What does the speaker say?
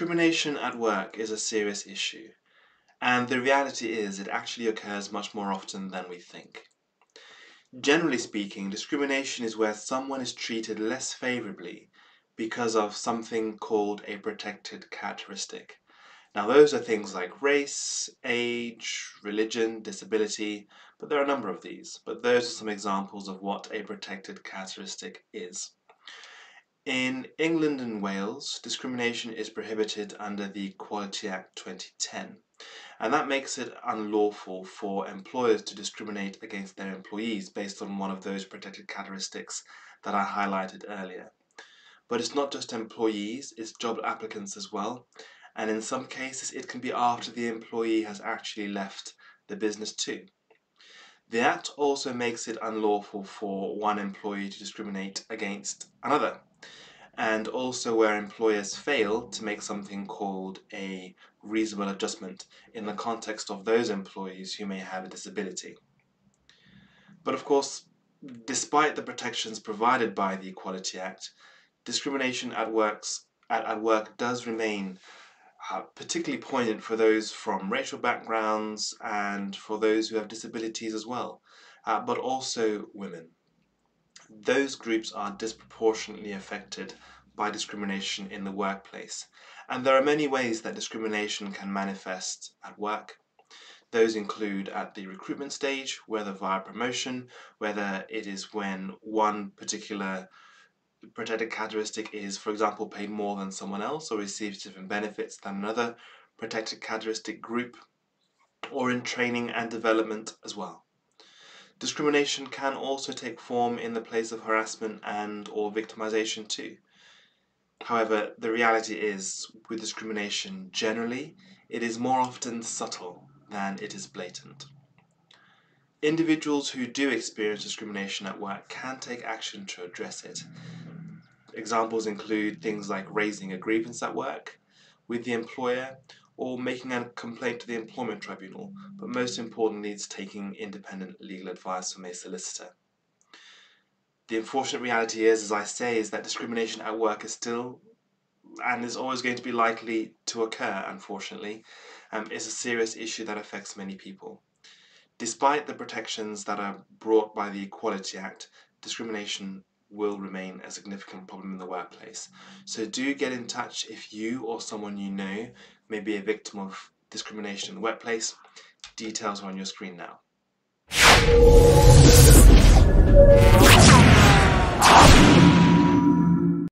Discrimination at work is a serious issue, and the reality is it actually occurs much more often than we think. Generally speaking, discrimination is where someone is treated less favorably because of something called a protected characteristic. Now, those are things like race, age, religion, disability, but there are a number of these. But those are some examples of what a protected characteristic is. In England and Wales, discrimination is prohibited under the Equality Act 2010, and that makes it unlawful for employers to discriminate against their employees based on one of those protected characteristics that I highlighted earlier. But it's not just employees, it's job applicants as well, and in some cases it can be after the employee has actually left the business too. The Act also makes it unlawful for one employee to discriminate against another, and also where employers fail to make something called a reasonable adjustment in the context of those employees who may have a disability. But of course, despite the protections provided by the Equality Act, discrimination at work does remain particularly poignant for those from racial backgrounds and for those who have disabilities as well, but also women. Those groups are disproportionately affected by discrimination in the workplace, and there are many ways that discrimination can manifest at work. Those include at the recruitment stage, whether via promotion, whether it is when one particular protected characteristic is, for example, paid more than someone else or receives different benefits than another protected characteristic group, or in training and development as well. Discrimination can also take form in the place of harassment and or victimization too. However, the reality is, with discrimination generally, it is more often subtle than it is blatant. Individuals who do experience discrimination at work can take action to address it. Examples include things like raising a grievance at work with the employer or making a complaint to the employment tribunal, but most importantly it's taking independent legal advice from a solicitor. The unfortunate reality is, as I say, is that discrimination at work is still and is always going to be likely to occur, unfortunately. It's a serious issue that affects many people. Despite the protections that are brought by the Equality Act, discrimination will remain a significant problem in the workplace. So do get in touch if you or someone you know may be a victim of discrimination in the workplace. Details are on your screen now.